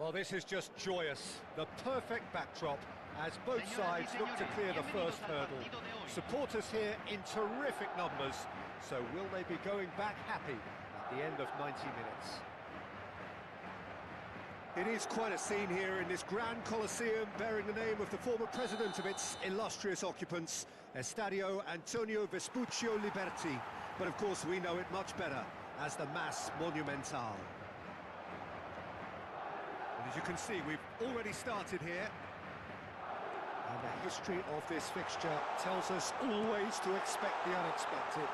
Well, this is just joyous. The perfect backdrop as both sides look to clear the first hurdle. Supporters here in terrific numbers, so will they be going back happy at the end of 90 minutes? It is quite a scene here in this grand Colosseum, bearing the name of the former president of its illustrious occupants, Estadio Antonio Vespuccio Liberti. But of course we know it much better as the Mas Monumental. And as you can see, we've already started here. And the history of this fixture tells us always to expect the unexpected.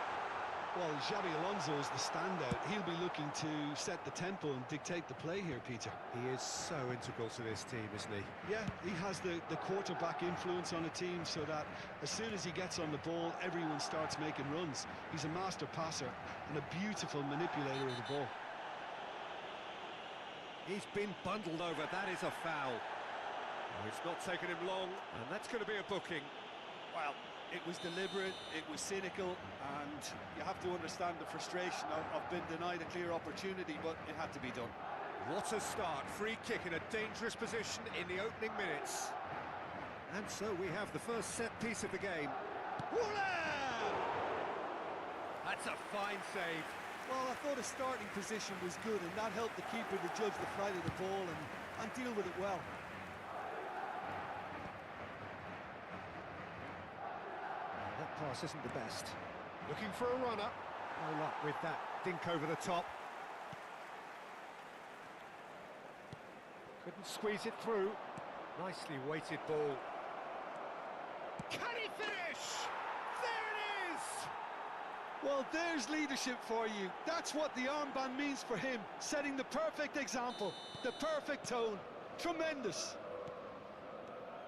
Well, Xabi Alonso is the standout. He'll be looking to set the tempo and dictate the play here, Peter. He is so integral to this team, isn't he? Yeah, he has the quarterback influence on a team so that as soon as he gets on the ball, everyone starts making runs. He's a master passer and a beautiful manipulator of the ball. He's been bundled over. That is a foul. Oh, it's not taken him long, and that's going to be a booking. Well, it was deliberate, it was cynical, and you have to understand the frustration of being denied a clear opportunity, but it had to be done. What a start. Free kick in a dangerous position in the opening minutes. And so we have the first set piece of the game. That's a fine save. Well, I thought his starting position was good, and that helped the keeper to judge the flight of the ball and deal with it well. That pass isn't the best. Looking for a runner. No luck with that dink over the top. Couldn't squeeze it through. Nicely weighted ball. Can he finish? There it is! Well, there's leadership for you. That's what the armband means for him. Setting the perfect example, the perfect tone. Tremendous.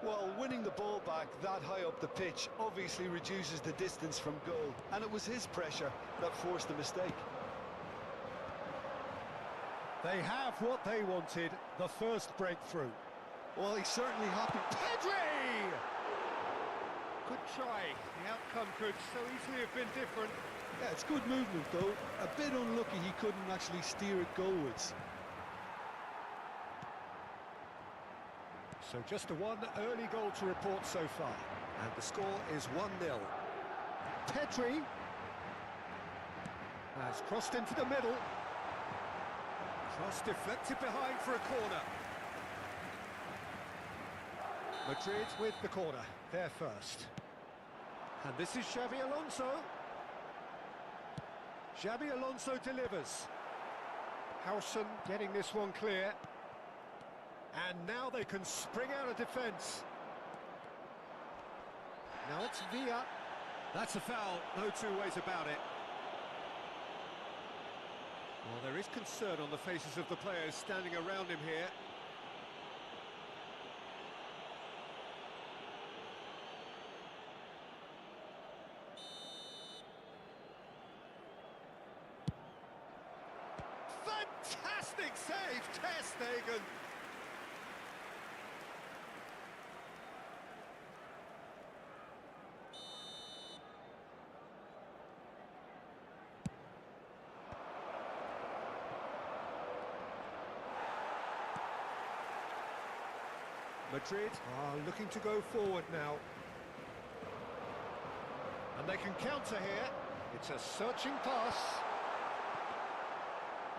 Well, winning the ball back that high up the pitch obviously reduces the distance from goal, and it was his pressure that forced the mistake. They have what they wanted, the first breakthrough. Well, he's certainly happy. Pedri! Good try. The outcome could so easily have been different. Yeah, it's good movement though. A bit unlucky he couldn't actually steer it goalwards. So just the one early goal to report so far. And the score is 1-0. Pedri has crossed into the middle. Cross deflected behind for a corner. Madrid with the corner, there first. And this is Xabi Alonso. Xabi Alonso delivers. Howson getting this one clear. And now they can spring out of defence. Now it's Villa. That's a foul, no two ways about it. Well, there is concern on the faces of the players standing around him here. Fantastic save, Ter Stegen. Madrid are looking to go forward now. And they can counter here. It's a searching pass.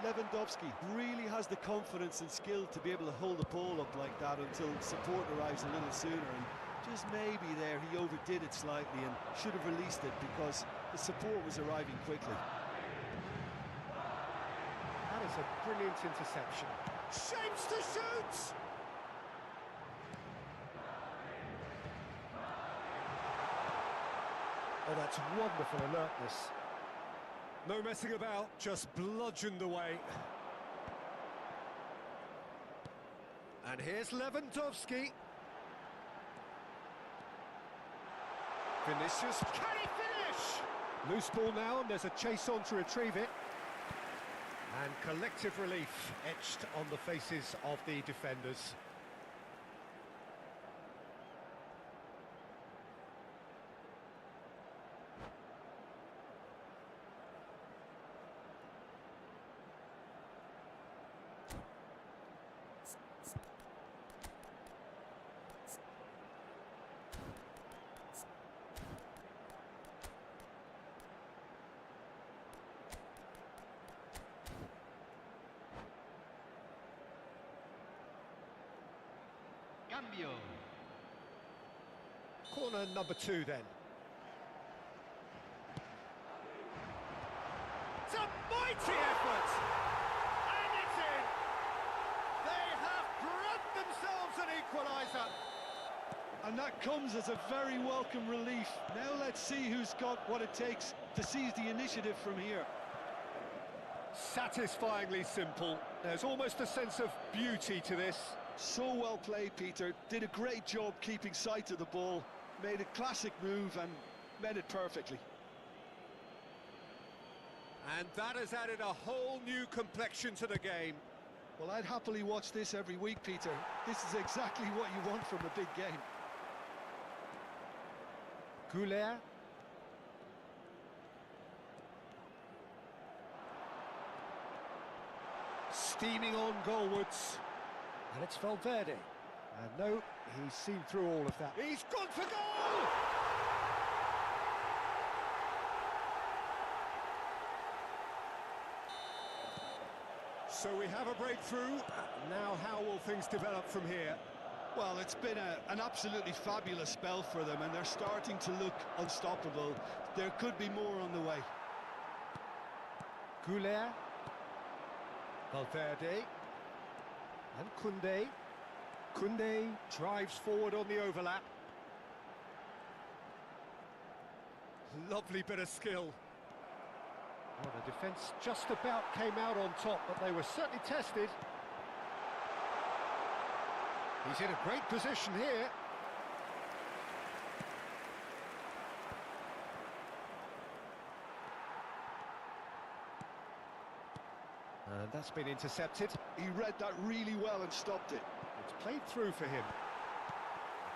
Lewandowski really has the confidence and skill to be able to hold the ball up like that until support arrives a little sooner. And just maybe there he overdid it slightly and should have released it because the support was arriving quickly. That is a brilliant interception. Shapes to shoot! Oh, that's wonderful alertness. No messing about, just bludgeoned away. And here's Lewandowski. Vinicius, can he finish? Loose ball now, and there's a chase on to retrieve it. And collective relief etched on the faces of the defenders. cambio. Corner number 2 then. It's a mighty effort! And it's in! They have grabbed themselves an equaliser. And that comes as a very welcome relief. Now let's see who's got what it takes to seize the initiative from here. Satisfyingly simple. There's almost a sense of beauty to this. So well played, Peter. Did a great job keeping sight of the ball. Made a classic move and met it perfectly. And that has added a whole new complexion to the game. Well, I'd happily watch this every week, Peter. This is exactly what you want from a big game. Goulet. Steaming on goalwards. And it's Valverde. And no, he's seen through all of that. He's gone for goal! So we have a breakthrough. Now how will things develop from here? Well, it's been an absolutely fabulous spell for them, and they're starting to look unstoppable. There could be more on the way. Goulet. Valverde. And Koundé. Koundé drives forward on the overlap. Lovely bit of skill. Well, the defence just about came out on top, but they were certainly tested. He's in a great position here. And that's been intercepted. He read that really well and stopped it. It's played through for him.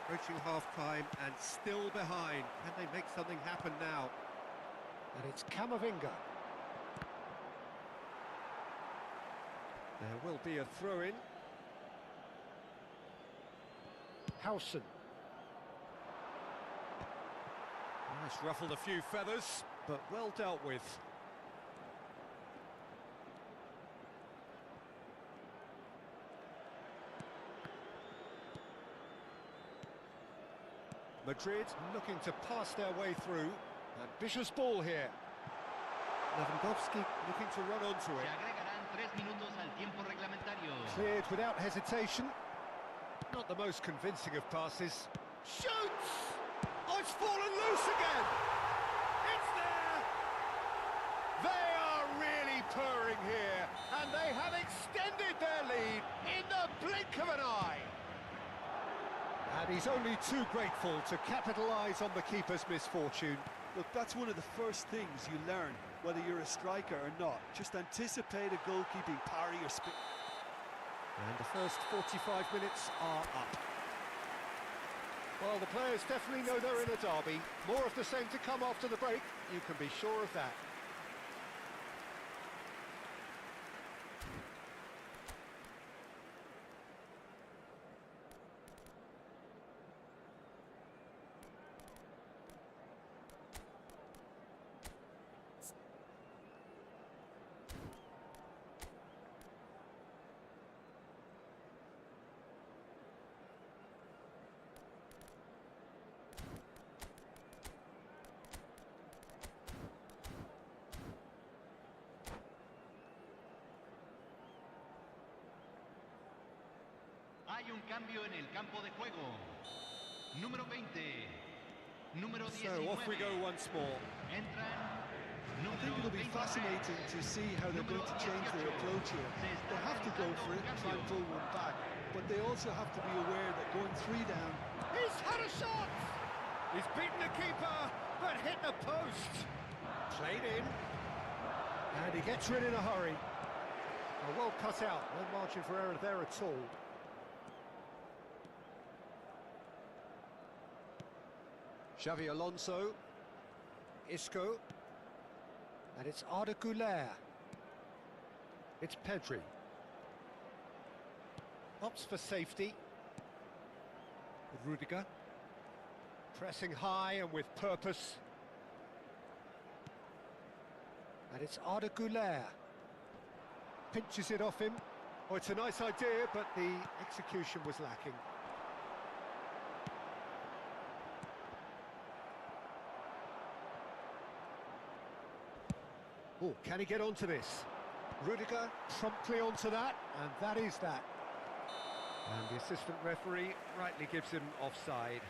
Approaching half-time and still behind. Can they make something happen now? And it's Camavinga. There will be a throw-in. Howson. Nice, ruffled a few feathers, but well dealt with. Madrid looking to pass their way through. Ambitious ball here. Lewandowski looking to run onto Se it. agregarán 3 minutos al tiempo reglamentario. Cleared without hesitation. Not the most convincing of passes. Shoots! Oh, it's fallen loose again! It's there! They are really purring here, and they have extended their lead in the blink of an eye. And he's only too grateful to capitalise on the keeper's misfortune. Look, that's one of the first things you learn, whether you're a striker or not. Just anticipate a goalkeeping parry or spin. And the first 45 minutes are up. Well, the players definitely know they're in a derby. More of the same to come after the break, you can be sure of that. Hay un cambio en el campo de juego. Número 20. Número 19. So off we go once more. Entran. I think it'll be fascinating to see how they're going to change their approach here. They have to go for it and try and pull one back, but they also have to be aware that going 3 down. He's had a shot! He's beaten the keeper, but hit the post. Played in. And he gets rid in a hurry. Well cut out, no margin for error there at all. Xavi Alonso. Isco. And it's Arda Güler. It's Pedri. Opts for safety. With Rudiger. Pressing high and with purpose. And it's Arda Güler. Pinches it off him. Oh, it's a nice idea, but the execution was lacking. Oh, can he get onto this? Rudiger promptly onto that, and that is that. And the assistant referee rightly gives him offside.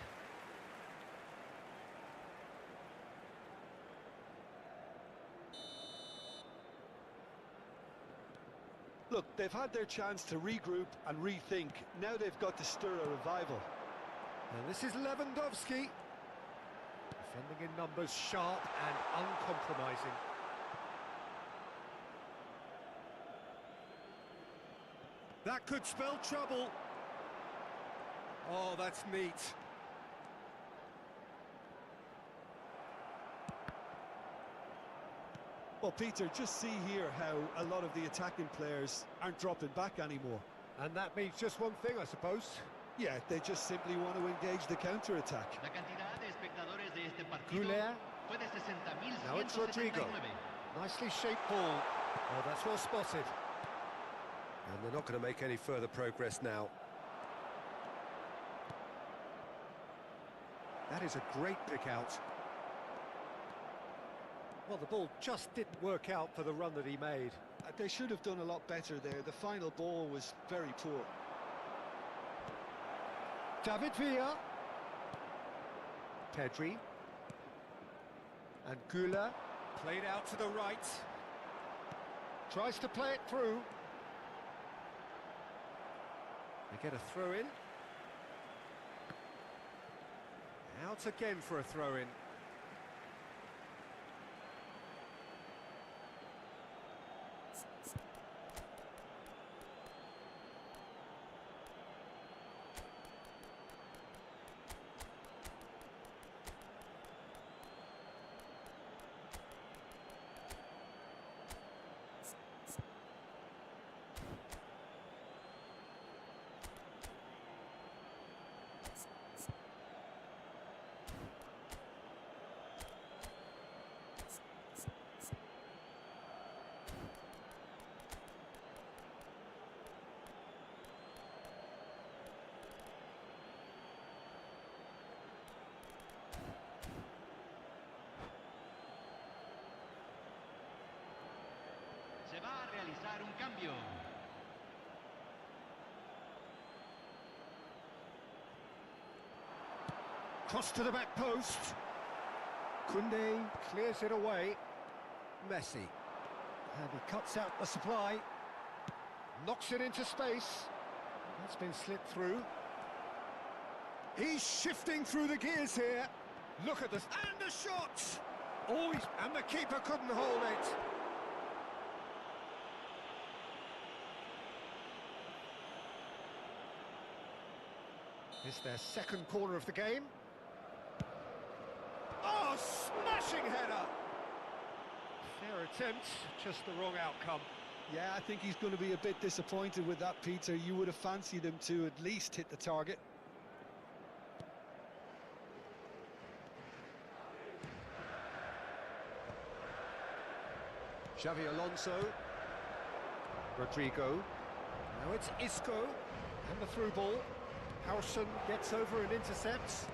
Look, they've had their chance to regroup and rethink. Now they've got to stir a revival. And this is Lewandowski. Defending in numbers, sharp and uncompromising. That could spell trouble. Oh, that's neat. Well, Peter, just see here how a lot of the attacking players aren't dropping back anymore. And that means just one thing, I suppose. Yeah, they just simply want to engage the counter-attack. La cantidad de espectadores de este partido Güler. fue de 60.179. Now it's Rodrigo. Nicely shaped ball. Oh, that's well spotted. And they're not going to make any further progress now. That is a great pick out. Well, the ball just didn't work out for the run that he made. They should have done a lot better there. The final ball was very poor. David Villa. Pedri. And Güler. Played out to the right. Tries to play it through. They get a throw in. Out again for a throw in. Se va a realizar un cambio. Cross to the back post. Koundé clears it away. Messi. And he cuts out the supply. Knocks it into space. That's been slit through. He's shifting through the gears here. Look at this. And the shot! Oh, And the keeper couldn't hold it. it's their second corner of the game. Oh, smashing header! Fair attempt, just the wrong outcome. Yeah, I think he's going to be a bit disappointed with that, Peter. You would have fancied him to at least hit the target. Xavi Alonso. Rodrigo. Now it's Isco. And the through ball. Harrison gets over and intercepts.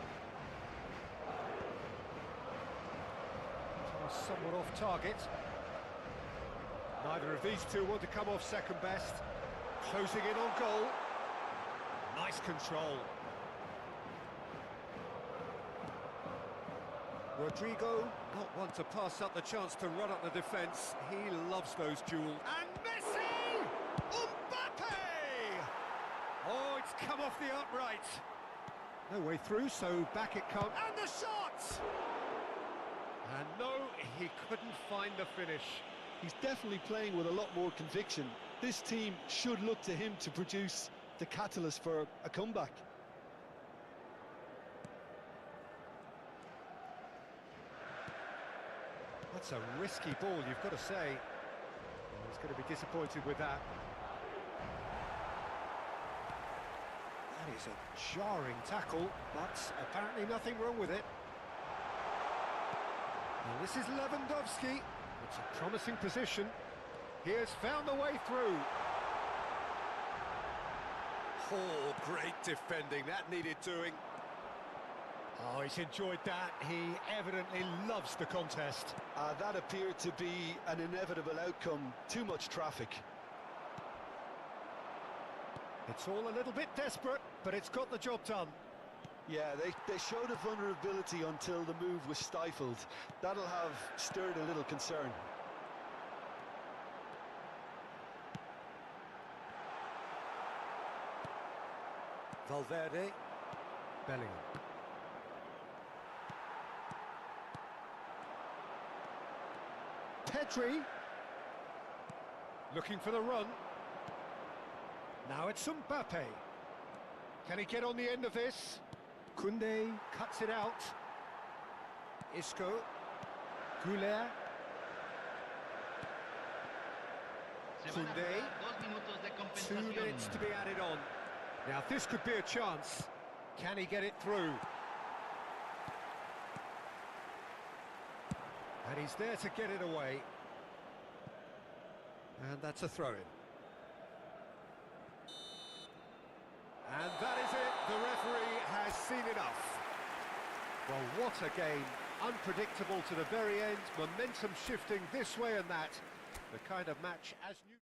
Somewhat off target. Neither of these two want to come off second best. Closing in on goal. Nice control. Rodrigo, not one to pass up the chance to run up the defence. He loves those duels. And Messi! Mbappe! Oh, it's come off the upright. No way through, so back it comes. And the shot! And no, he couldn't find the finish. He's definitely playing with a lot more conviction. This team should look to him to produce the catalyst for a comeback. That's a risky ball, you've got to say. He's going to be disappointed with that. That is a jarring tackle, but apparently nothing wrong with it. And this is Lewandowski. It's a promising position. He has found a way through. Oh, great defending. That needed doing. Oh, he's enjoyed that. He evidently loves the contest. That appeared to be an inevitable outcome. Too much traffic. It's all a little bit desperate, but it's got the job done. Yeah, they showed a vulnerability until the move was stifled. That'll have stirred a little concern. Valverde. Bellingham. Pedri. Looking for the run. Now it's Mbappe. Can he get on the end of this? Koundé cuts it out. Isco. Goulet. Koundé. 2 minutes to be added on. Now this could be a chance. Can he get it through? And he's there to get it away. And that's a throw-in. And that is it. The referee has seen enough. Well, what a game. Unpredictable to the very end. Momentum shifting this way and that. The kind of match as new.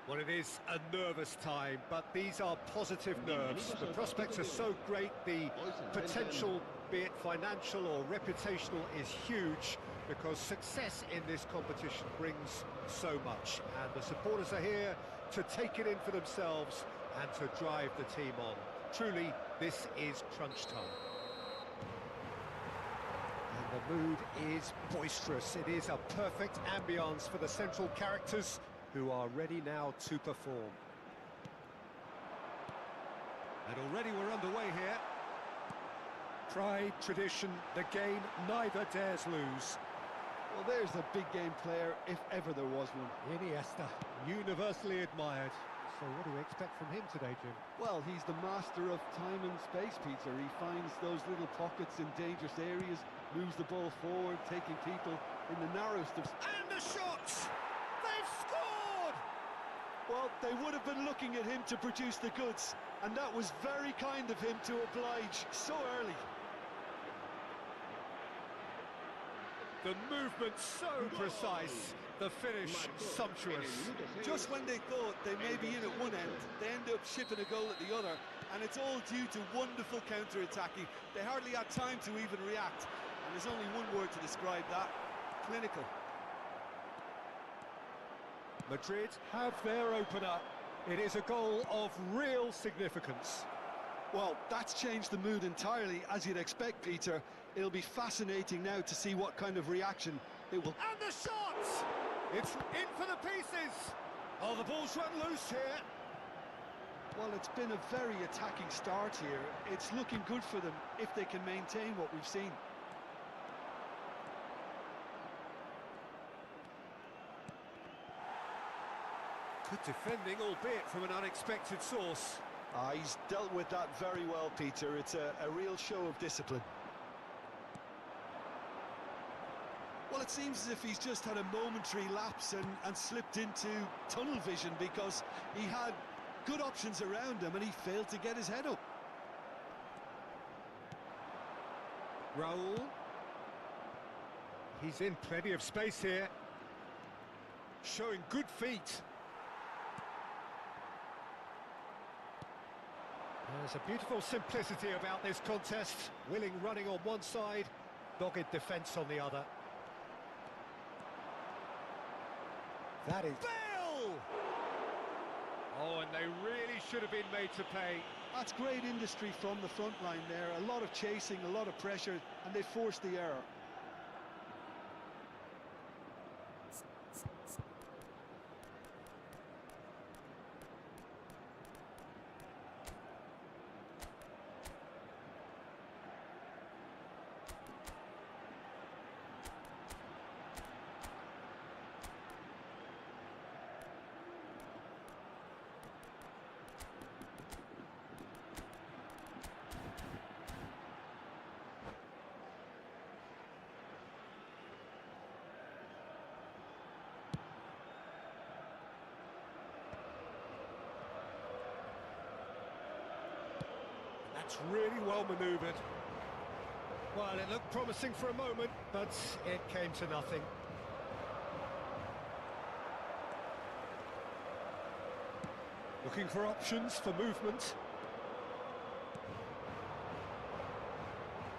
Well, it is a nervous time, but these are positive nerves. The prospects are so great, the potential, be it financial or reputational, is huge, because success in this competition brings so much. And the supporters are here to take it in for themselves and to drive the team on. Truly, this is crunch time. And the mood is boisterous. It is a perfect ambience for the central characters, who are ready now to perform. And already we're underway here. Pride, tradition, the game neither dares lose. Well, there's a big game player, if ever there was one. Iniesta, universally admired. So what do we expect from him today, Jim? Well, he's the master of time and space, Peter. He finds those little pockets in dangerous areas, moves the ball forward, taking people in the narrowest of... And the shots! They've scored! Well, they would have been looking at him to produce the goods, and that was very kind of him to oblige so early. The movement so precise, the finish sumptuous. Just when they thought they may be in at one end, they end up shipping a goal at the other, and it's all due to wonderful counter-attacking. They hardly had time to even react, and there's only one word to describe that: clinical. Madrid have their opener. It is a goal of real significance. Well, that's changed the mood entirely, as you'd expect, Peter. It'll be fascinating now to see what kind of reaction it will... And the shot! It's in for the pieces! Oh, the ball's run loose here. Well, it's been a very attacking start here. It's looking good for them if they can maintain what we've seen. Good defending, albeit from an unexpected source. He's dealt with that very well, Peter. It's a real show of discipline. Well, it seems as if he's just had a momentary lapse and slipped into tunnel vision, because he had good options around him and he failed to get his head up. Raul. He's in plenty of space here. Showing good feet. There's a beautiful simplicity about this contest. Willing running on one side, dogged defence on the other. That is... Bale! Oh, and they really should have been made to pay. That's great industry from the front line there. A lot of chasing, a lot of pressure, and they forced the error. That's really well manoeuvred. Well, it looked promising for a moment, but it came to nothing. Looking for options for movement.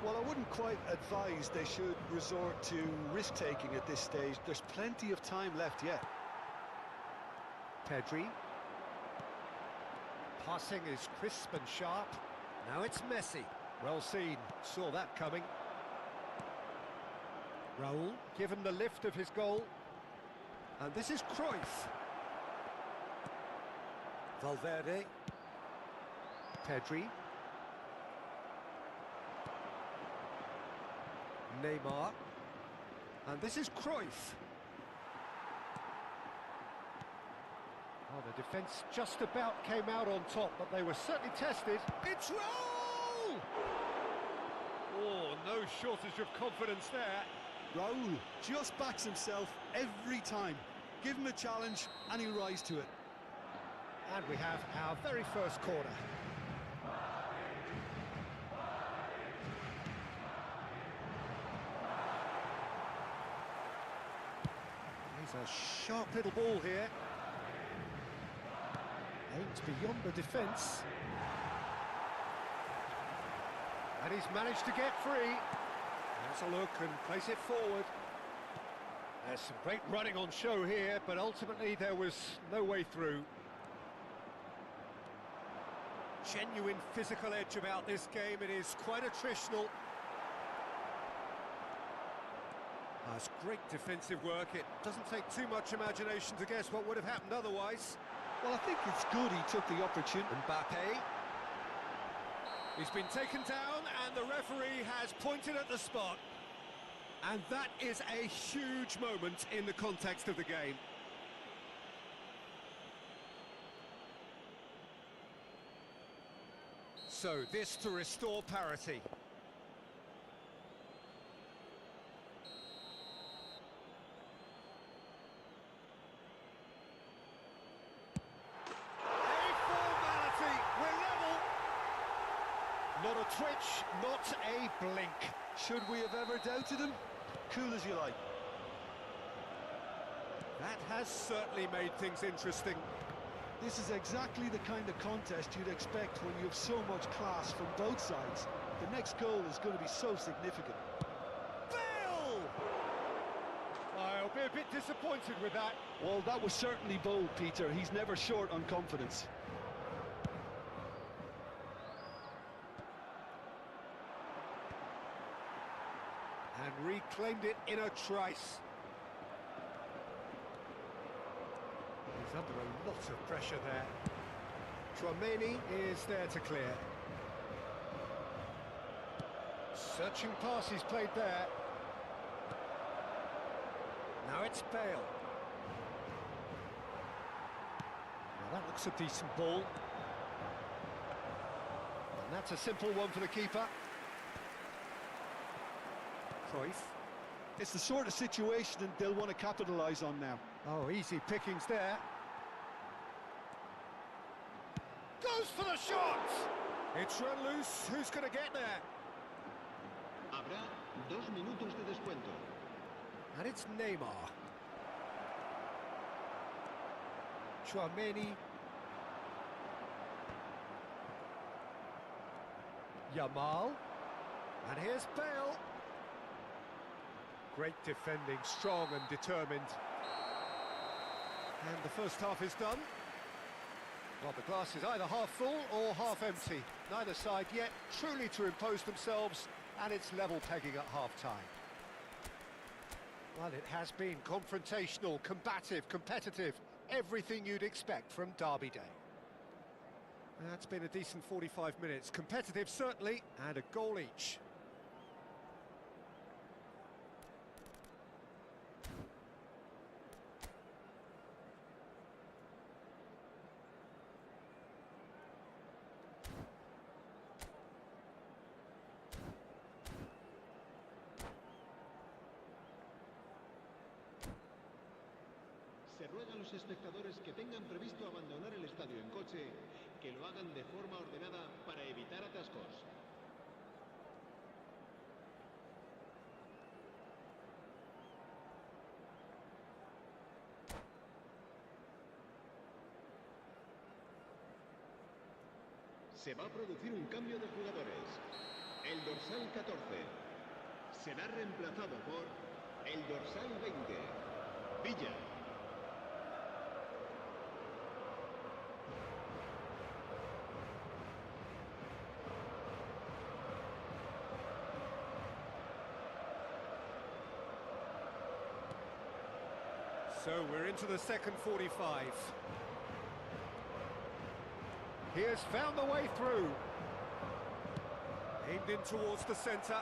Well, I wouldn't quite advise they should resort to risk-taking at this stage. There's plenty of time left yet. Pedri. Passing is crisp and sharp. Now it's Messi. Well seen, saw that coming. Raul, given the lift of his goal. And this is Cruyff. Valverde. Pedri. Neymar. And this is Cruyff. Oh, the defence just about came out on top, but they were certainly tested. It's Raul! Oh, no shortage of confidence there. Raul just backs himself every time. Give him a challenge and he'll rise to it. And we have our very first corner. He's a sharp little ball here. Aimed beyond the defence. And he's managed to get free. Has a look and place it forward. There's some great running on show here, but ultimately there was no way through. Genuine physical edge about this game. It is quite attritional. That's great defensive work. It doesn't take too much imagination to guess what would have happened otherwise. Well, I think it's good he took the opportunity. Mbappe. He's been taken down and the referee has pointed at the spot. And that is a huge moment in the context of the game. So this to restore parity. Not a twitch, not a blink. Should we have ever doubted him? Cool as you like. That has certainly made things interesting. This is exactly the kind of contest you'd expect when you have so much class from both sides. The next goal is going to be so significant. Bale! I'll be a bit disappointed with that. Well, that was certainly bold, Peter. He's never short on confidence. And reclaimed it in a trice. He's under a lot of pressure there. Tchouaméni is there to clear. Searching pass he's played there. Now it's Bale. Now that looks a decent ball. And that's a simple one for the keeper. Cruyff. It's the sort of situation that they'll want to capitalise on now. Oh, easy pickings there. Goes for the shot! It's run loose. Who's going to get there? Habrá 2 minutos de descuento. And it's Neymar. Tchouaméni. Yamal. And here's Bale. Great defending, strong and determined. And the first half is done. Well, the glass is either half full or half empty. Neither side yet truly to impose themselves, and it's level pegging at half-time. Well, it has been confrontational, combative, competitive, everything you'd expect from Derby Day. That's been a decent 45 minutes. Competitive, certainly, and a goal each. Se ruega a los espectadores que tengan previsto abandonar el estadio en coche, que lo hagan de forma ordenada para evitar atascos. Se va a producir un cambio de jugadores. El dorsal 14 será reemplazado por el dorsal 20, Villa. So we're into the second 45. He has found the way through. Aimed in towards the centre.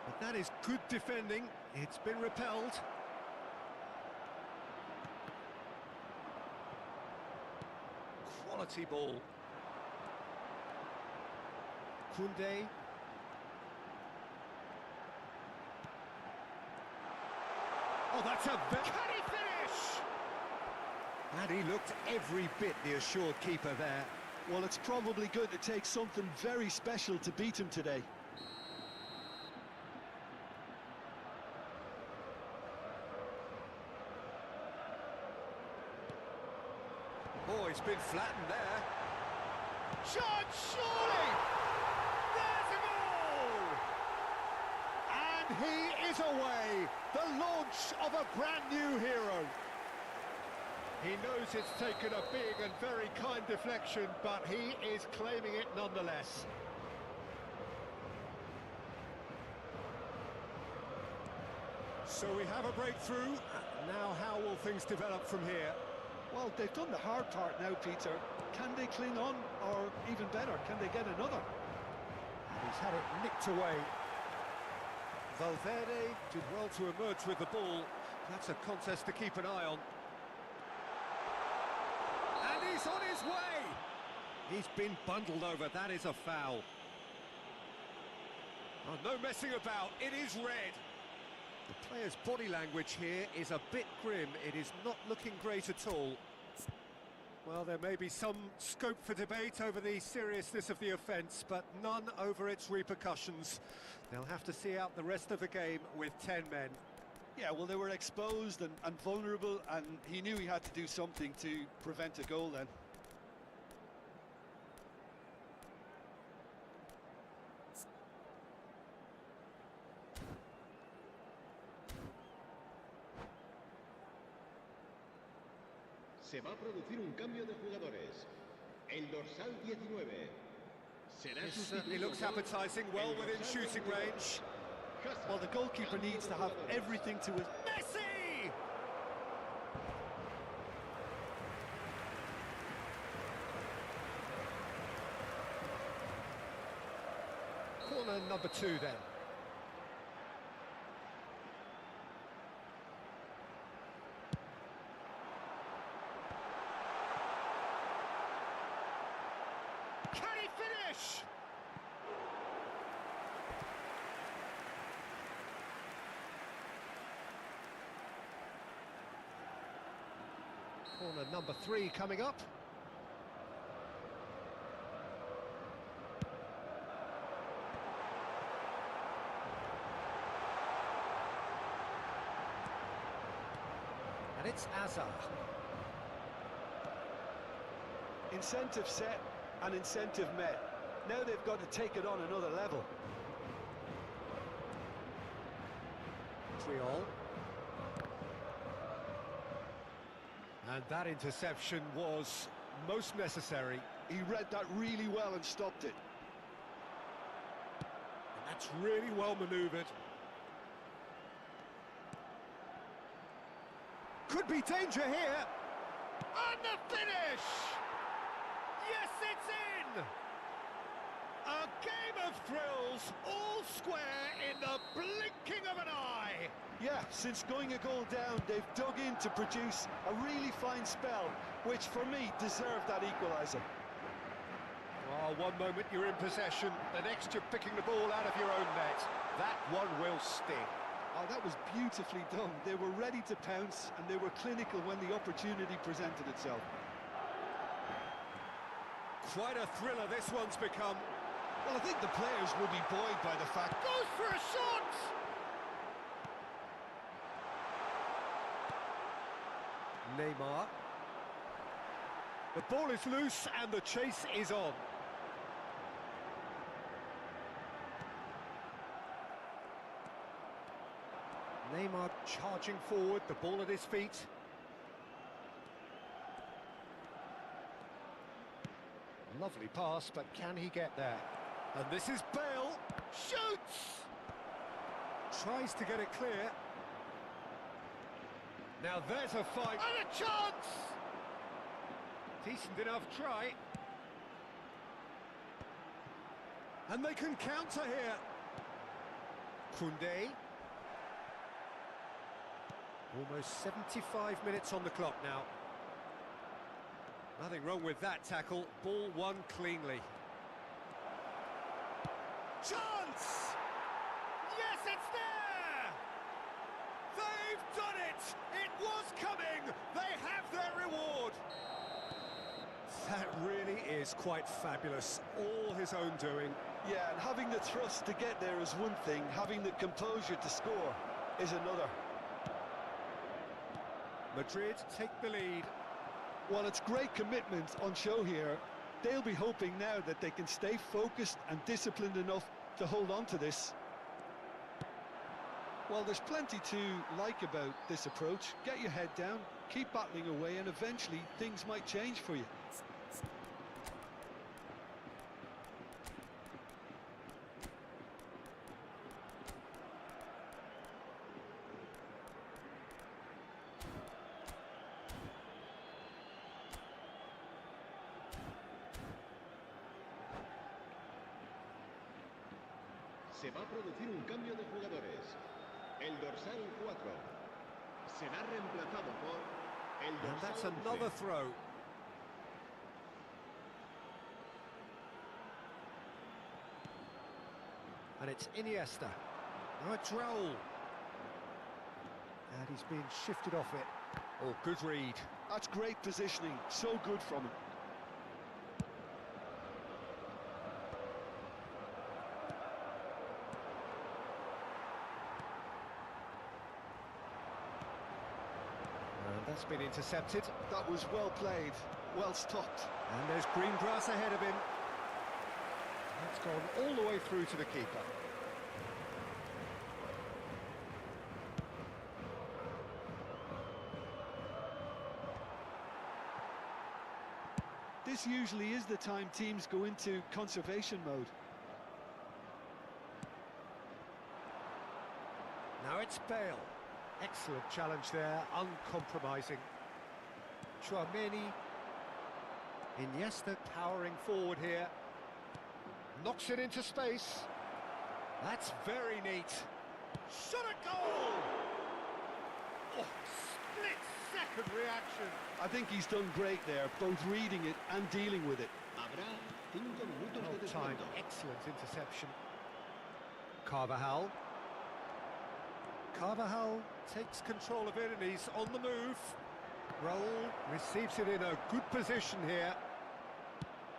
But that is good defending. It's been repelled. Quality ball. Koundé. Oh, that's a... Can he finish? And he looked every bit the assured keeper there. Well, it's probably going to take something very special to beat him today. Oh, he's been flattened there. Shot, surely! There's a goal! And he is away, the launch of a brand new hero. He knows it's taken a big and very kind deflection, but he is claiming it nonetheless. So we have a breakthrough. Now how will things develop from here? Well, they've done the hard part now, Peter. Can they cling on, or even better, can they get another? He's had it nicked away. Valverde did well to emerge with the ball. That's a contest to keep an eye on. And he's on his way! He's been bundled over, that is a foul. Oh, no messing about, it is red. The player's body language here is a bit grim. It is not looking great at all. Well, there may be some scope for debate over the seriousness of the offence, but none over its repercussions. They'll have to see out the rest of the game with 10 men. Yeah, well, they were exposed and vulnerable, and he knew he had to do something to prevent a goal then. Se va a producir un cambio de jugadores. El dorsal 19. Será It certainly looks sustituido por appetising, well el within dorsal shooting 22. range. Well, the goalkeeper needs to have everything to his... Messi! Corner number 2 then. Can he finish? Corner number 3 coming up. And it's Azar. Incentive set and incentive met. Now they've got to take it on another level. Triol. And that interception was most necessary. He read that really well and stopped it. And that's really well manoeuvred. Could be danger here. And the finish! Yes, it's in! A game of thrills, all square in the blinking of an eye. Yeah, since going a goal down, they've dug in to produce a really fine spell, which for me deserved that equaliser. Oh, one moment you're in possession, the next you're picking the ball out of your own net. That one will sting. Oh, that was beautifully done. They were ready to pounce, and they were clinical when the opportunity presented itself. Quite a thriller this one's become. Well, I think the players will be buoyed by the fact... Goes for a shot! Neymar. The ball is loose and the chase is on. Neymar charging forward, the ball at his feet. Lovely pass, but can he get there? And this is Bale. Shoots! Tries to get it clear. Now there's a fight. And a chance! Decent enough try. And they can counter here. Koundé. Almost 75 minutes on the clock now. Nothing wrong with that tackle. Ball won cleanly. Chance! Yes, it's there! They've done it! It was coming! They have their reward! That really is quite fabulous. All his own doing. Yeah, and having the thrust to get there is one thing. Having the composure to score is another. Madrid take the lead. Well, it's great commitment on show here. They'll be hoping now that they can stay focused and disciplined enough to hold on to this. Well, there's plenty to like about this approach. Get your head down, keep battling away, and eventually things might change for you. Se va a producir un cambio de jugadores. El dorsal 4 será reemplazado por el And dorsal that's 11. another throw. And it's Iniesta. Now a droll. And he's been shifted off it. Oh, good read. That's great positioning, so good from him. And that's been intercepted. That was well played, well stopped. And there's green grass ahead of him. That's gone all the way through to the keeper. This usually is the time teams go into conservation mode. Now it's Bale. Excellent challenge there, uncompromising. Chouameni. Iniesta powering forward here. Knocks it into space. That's very neat. Shot a goal! Oh, split-second reaction. I think he's done great there, both reading it and dealing with it. Habrá 5 minutos de Well timed, descuento. excellent interception. Carvajal. Carvajal takes control of it and he's on the move. Roll, receives it in a good position here.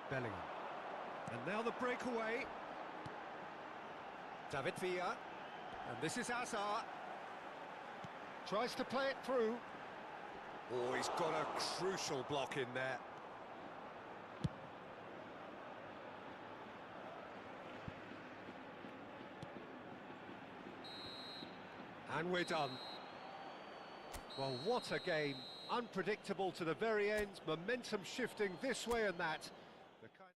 Bellingham. And now the breakaway. David Villa. And this is Hazard. Tries to play it through. Oh, he's got a crucial block in there. And we're done. Well, what a game. Unpredictable to the very end. Momentum shifting this way and that. The kind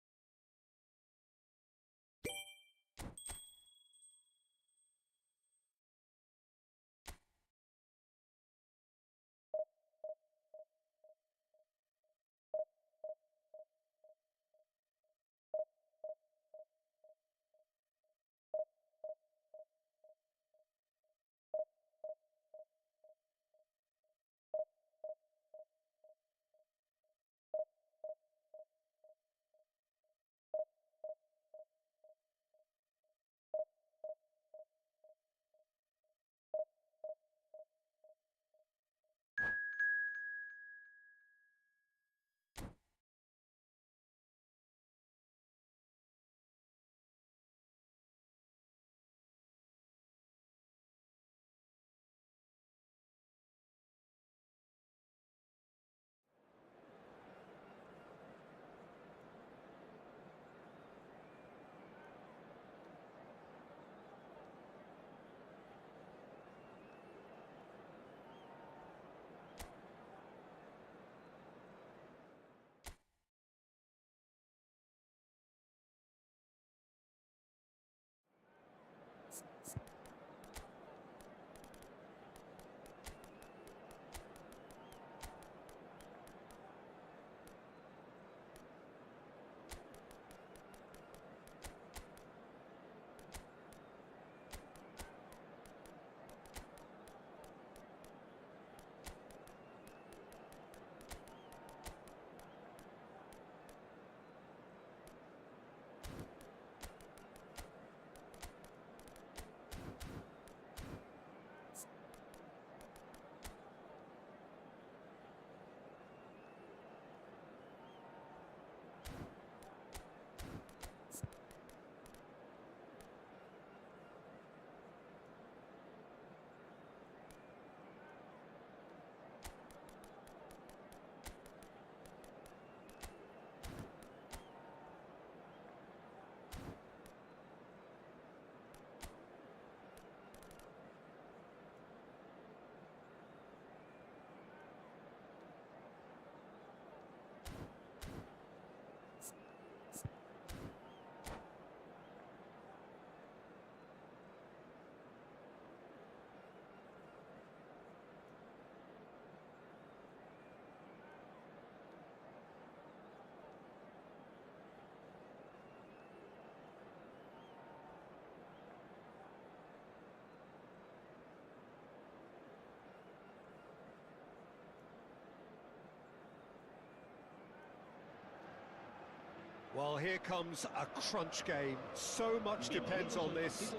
Well, here comes a crunch game. So much depends on this.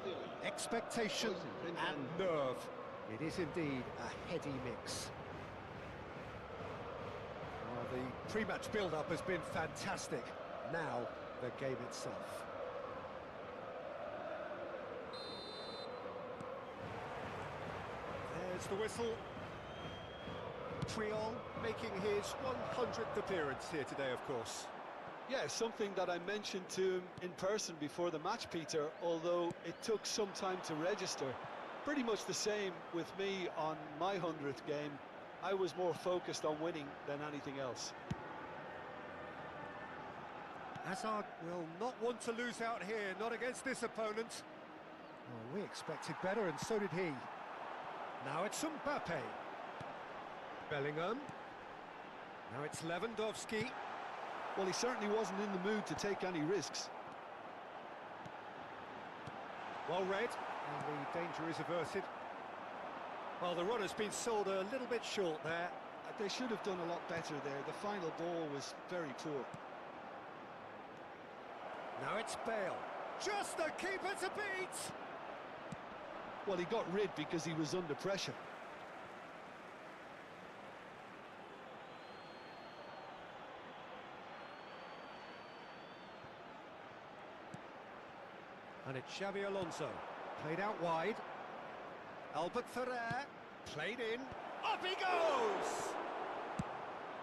Expectation and nerve. It is indeed a heady mix. Well, the pre-match build-up has been fantastic. Now, the game itself. There's the whistle. Triol making his 100th appearance here today, of course. Yeah, something that I mentioned to him in person before the match, Peter, although it took some time to register. Pretty much the same with me on my 100th game. I was more focused on winning than anything else. Hazard will not want to lose out here, not against this opponent. Well, we expected better, and so did he. Now it's Mbappe. Bellingham. Now it's Lewandowski. Well, he certainly wasn't in the mood to take any risks. Well read, and the danger is averted. Well, the run has been sold a little bit short there. They should have done a lot better there. The final ball was very poor. Now it's Bale. Just the keeper to beat! Well, he got rid because he was under pressure. And it's Xabi Alonso. Played out wide. Albert Ferrer. Played in. Up he goes!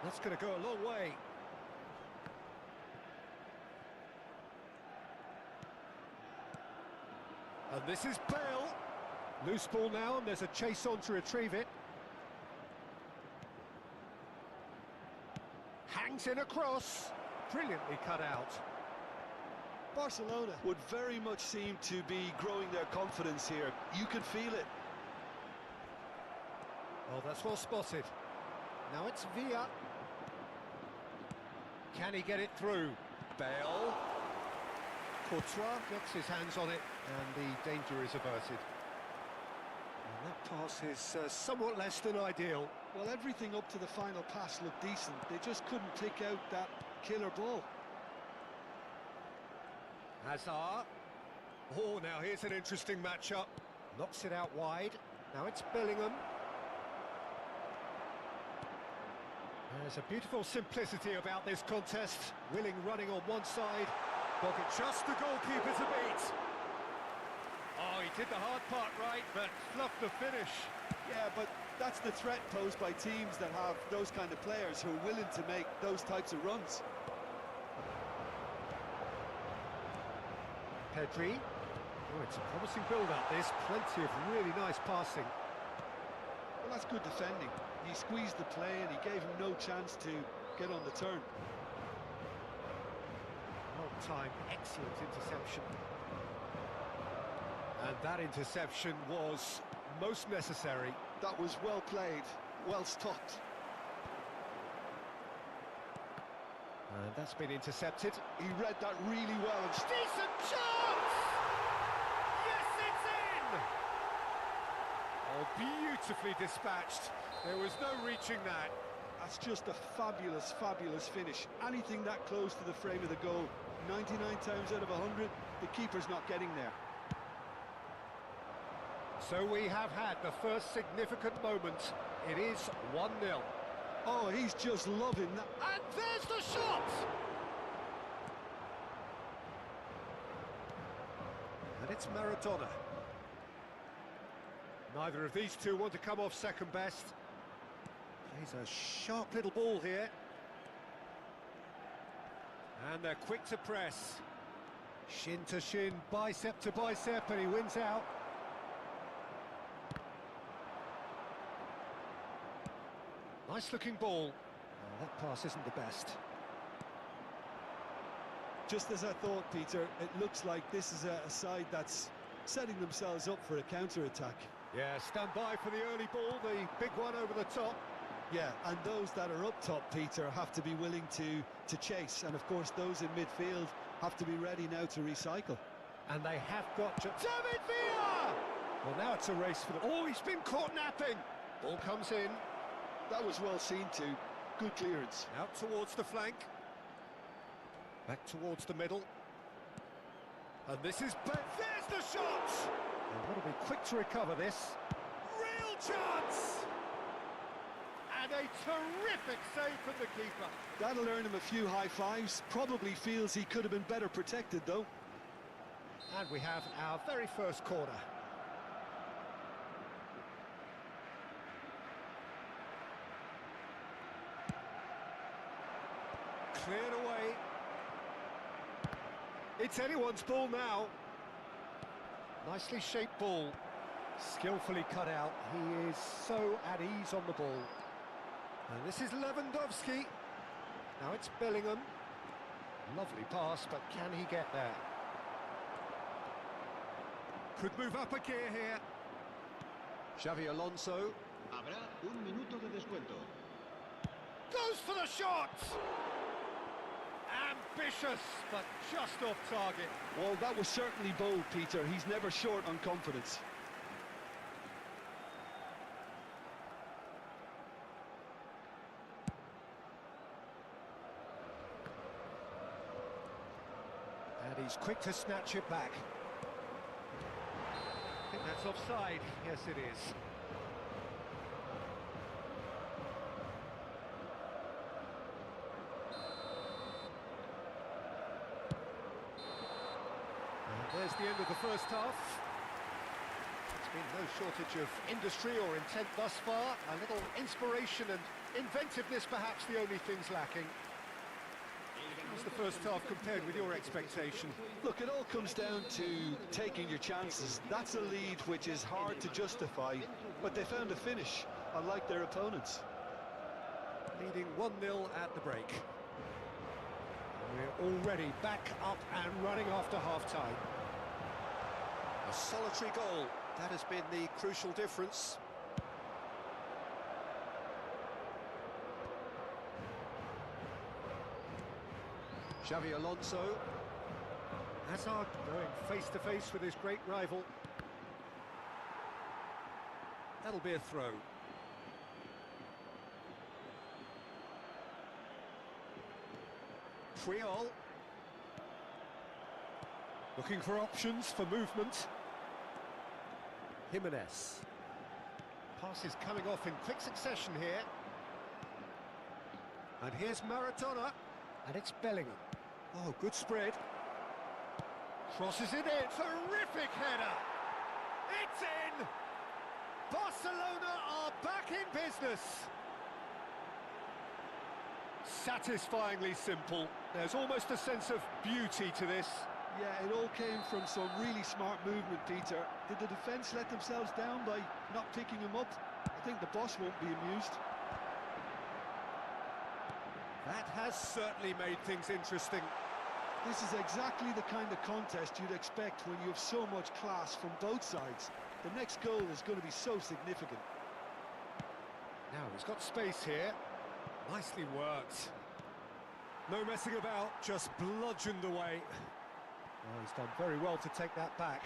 That's going to go a long way. And this is Bale. Loose ball now, and there's a chase on to retrieve it. Hangs in across. Brilliantly cut out. Barcelona would very much seem to be growing their confidence here. You can feel it. Well, that's well spotted. Now it's Villa. Can he get it through? Bale. Courtois gets his hands on it, and the danger is averted. And that pass is somewhat less than ideal. Well, everything up to the final pass looked decent. They just couldn't pick out that killer ball. Hazard. Oh, now here's an interesting matchup. Knocks it out wide. Now it's Bellingham. There's a beautiful simplicity about this contest. Willing running on one side. Pocket just the goalkeeper to beat. Oh, he did the hard part right, but fluffed the finish. Yeah, but that's the threat posed by teams that have those kind of players who are willing to make those types of runs. Pedri. Oh, it's a promising build-up, this. Plenty of really nice passing. Well, that's good defending. He squeezed the play and he gave him no chance to get on the turn. Well-timed, excellent interception. And that interception was most necessary. That was well played, well stopped. And that's been intercepted. He read that really well. Decent chance! Yes, it's in! Oh, beautifully dispatched. There was no reaching that. That's just a fabulous, fabulous finish. Anything that close to the frame of the goal, 99 times out of 100, the keeper's not getting there. So we have had the first significant moment. It is 1-0. Oh, he's just loving that. And there's the shot! And it's Maradona. Neither of these two want to come off second best. Plays a sharp little ball here. And they're quick to press. Shin to shin, bicep to bicep, and he wins out. Nice looking ball. Oh, that pass isn't the best. Just as I thought, Peter, it looks like this is a side that's setting themselves up for a counter-attack. Yeah, stand by for the early ball, the big one over the top. Yeah, and those that are up top, Peter, have to be willing to chase. And, of course, those in midfield have to be ready now to recycle. And they have got David Villa! Well, now it's a race for the... Oh, he's been caught napping! Ball comes in. That was well seen too. Good clearance. Out towards the flank. Back towards the middle. And this is... There's the shot! They've got to be quick to recover this. Real chance! And a terrific save from the keeper. That'll earn him a few high fives. Probably feels he could have been better protected, though. And we have our very first corner. Cleared away. It's anyone's ball now. Nicely shaped ball. Skillfully cut out. He is so at ease on the ball. And this is Lewandowski. Now it's Bellingham. Lovely pass, but can he get there? Could move up a gear here. Xavi Alonso. Habrá un minuto de descuento. Goes for the shot! Ambitious, but just off target. Well, that was certainly bold, Peter. He's never short on confidence. And he's quick to snatch it back. I think that's offside. Yes, it is. There's the end of the first half. There's been no shortage of industry or intent thus far. A little inspiration and inventiveness, perhaps the only things lacking. How's the first half compared with your expectation? Look, it all comes down to taking your chances. That's a lead which is hard to justify, but they found a finish, unlike their opponents. Leading 1-0 at the break. We're already back up and running after half-time. A solitary goal, that has been the crucial difference. Xavi Alonso. Hazard going face-to-face with his great rival. That'll be a throw. Puyol. Looking for options for movement. Jimenez. Passes coming off in quick succession here. And here's Maradona. And it's Bellingham. Oh, good spread. Crosses it in. Terrific header. It's in! Barcelona are back in business. Satisfyingly simple. There's almost a sense of beauty to this. Yeah, it all came from some really smart movement, Peter. Did the defence let themselves down by not picking him up? I think the boss won't be amused. That has certainly made things interesting. This is exactly the kind of contest you'd expect when you have so much class from both sides. The next goal is going to be so significant. Now he's got space here. Nicely worked. No messing about, just bludgeoned away. Oh, he's done very well to take that back.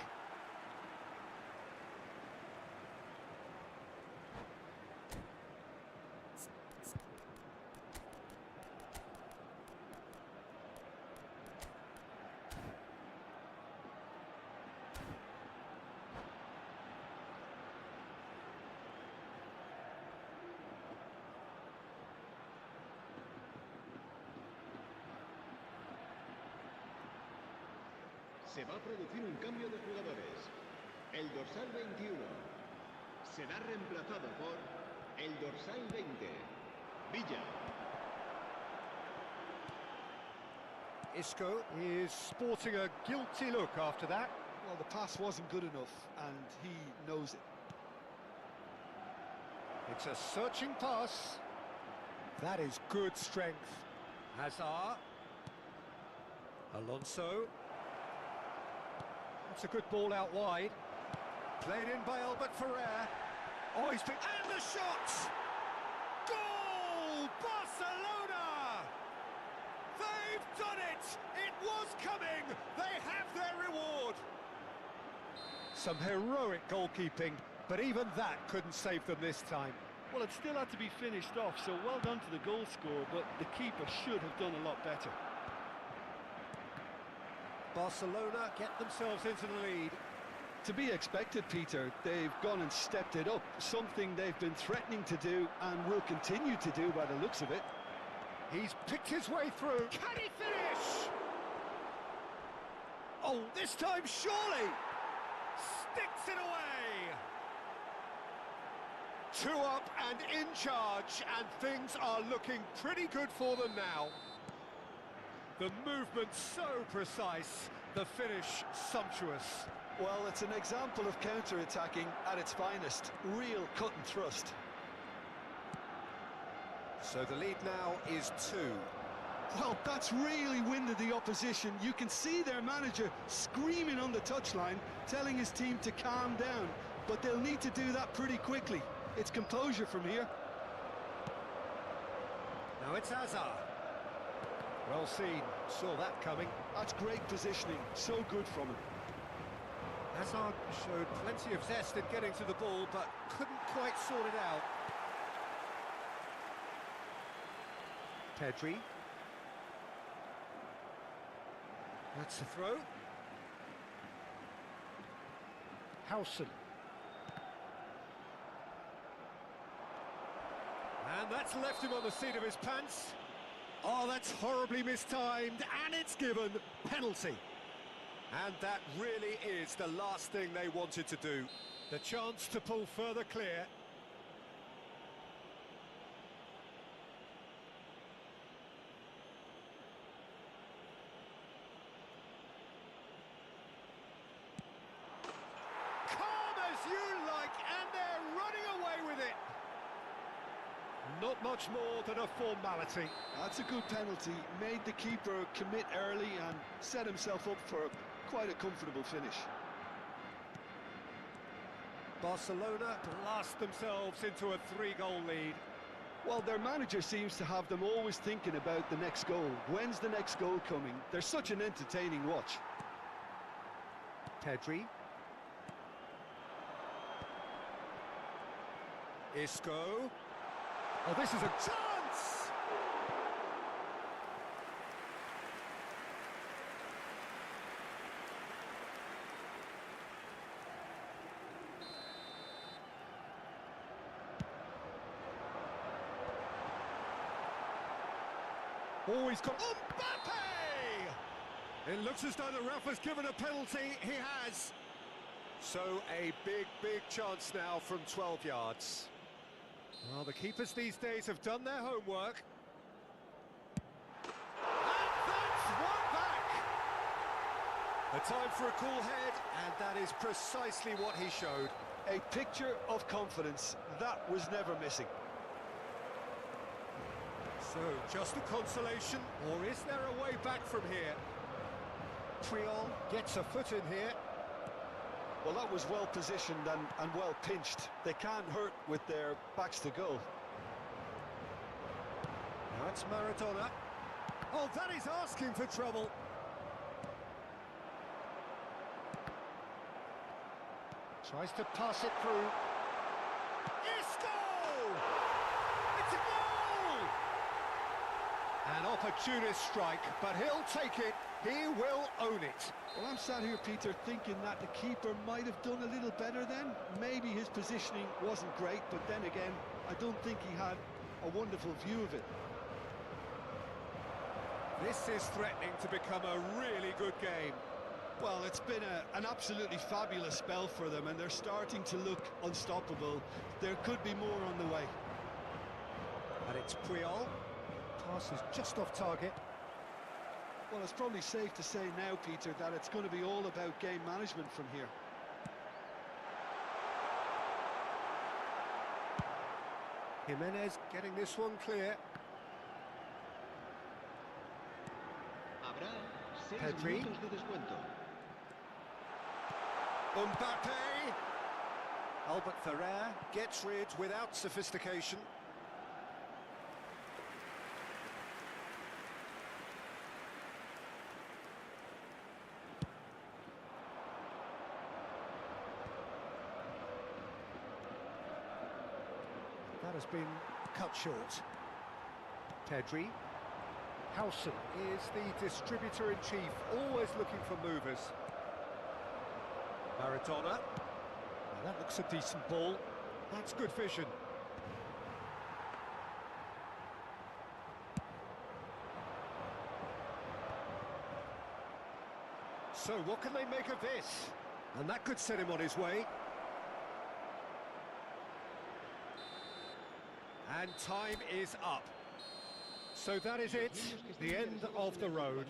Se va a producir un cambio de jugadores. El dorsal 21 será reemplazado por el dorsal 20, Villa. Isco is sporting a guilty look after that. Well, the pass wasn't good enough, and he knows it. It's a searching pass. That is good strength. Hazard. Alonso. That's a good ball out wide. Played in by Albert Ferrer. Oh, he's picked... And the shot! Goal! Barcelona! They've done it! It was coming! They have their reward! Some heroic goalkeeping, but even that couldn't save them this time. Well, it still had to be finished off, so well done to the goal scorer, but the keeper should have done a lot better. Barcelona get themselves into the lead. To be expected, Peter. They've gone and stepped it up, something they've been threatening to do and will continue to do by the looks of it. He's picked his way through. Can he finish? Oh, this time surely! Sticks it away! 2 up and in charge, and things are looking pretty good for them now. The movement so precise, the finish sumptuous. Well, it's an example of counter-attacking at its finest. Real cut and thrust. So the lead now is 2. Well, that's really winded the opposition. You can see their manager screaming on the touchline, telling his team to calm down. But they'll need to do that pretty quickly. It's composure from here. Now it's Hazard. Well seen, saw that coming. That's great positioning, so good from him. Hazard showed plenty of zest in getting to the ball, but couldn't quite sort it out. Pedri. That's a throw. Howson. And that's left him on the seat of his pants. Oh, that's horribly mistimed, and it's given. Penalty. And that really is the last thing they wanted to do. The chance to pull further clear. Calm as you like, and they're running away with it. Not much more than a formality. That's a good penalty. Made the keeper commit early and set himself up for quite a comfortable finish. Barcelona blast themselves into a 3-goal lead. Well, their manager seems to have them always thinking about the next goal. When's the next goal coming? They're such an entertaining watch. Pedri. Isco. Oh, this is a Chance! Oh, he's got... Mbappe! It looks as though the ref has given a penalty. He has. So a big chance now from 12 yards. Well, the keepers these days have done their homework. And that's one back! The time for a cool head, and that is precisely what he showed. A picture of confidence. That was never missing. So, just a consolation, or is there a way back from here? Triol gets a foot in here. Well, that was well positioned and well pinched. They can't hurt with their backs to goal. Now it's Maradona. Oh, that is asking for trouble. Tries to pass it through. Isco! It's a goal! An opportunist strike, but he'll take it. He will own it. Well, I'm sat here, Peter, thinking that the keeper might have done a little better then. Maybe his positioning wasn't great, but then again, I don't think he had a wonderful view of it. This is threatening to become a really good game. Well, it's been an absolutely fabulous spell for them, and they're starting to look unstoppable. There could be more on the way. And it's Puyol. Pass is just off target. Well, it's probably safe to say now, Peter, that it's going to be all about game management from here. Jimenez getting this one clear. Habrá 6 Pedri. minutos de descuento. Mbappe! Albert Ferrer gets rid without sophistication. That has been cut short. Pedri. Howson is the distributor-in-chief, always looking for movers. Maradona. Now that looks a decent ball. That's good vision. So what can they make of this? And that could set him on his way. And time is up. So that is it, the end of the road.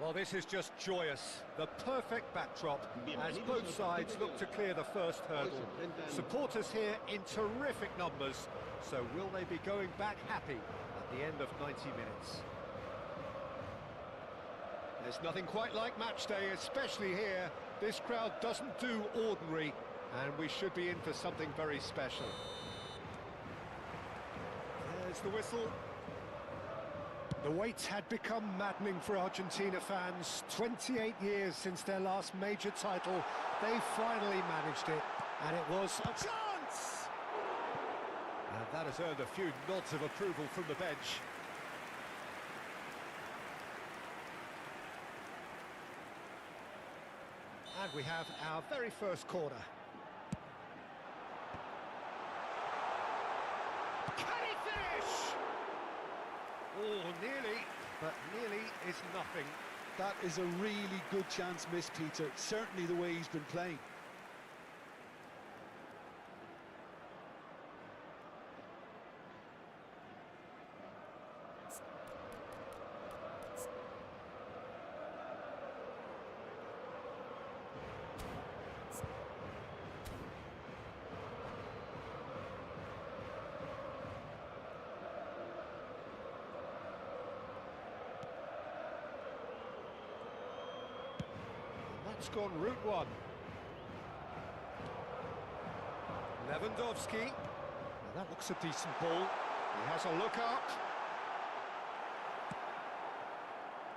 Well, this is just joyous. The perfect backdrop as both sides look to clear the first hurdle. Supporters here in terrific numbers. So will they be going back happy at the end of 90 minutes? There's nothing quite like match day, especially here. This crowd doesn't do ordinary, and we should be in for something very special. There's the whistle. The wait had become maddening for Argentina fans. 28 years since their last major title. They finally managed it, and it was a chance! And that has earned a few nods of approval from the bench. And we have our very first corner. Can he finish? Oh, nearly. but nearly is nothing. That is a really good chance missed, Peter. Certainly the way he's been playing. It's gone route one. Lewandowski. Now that looks a decent ball. He has a look up.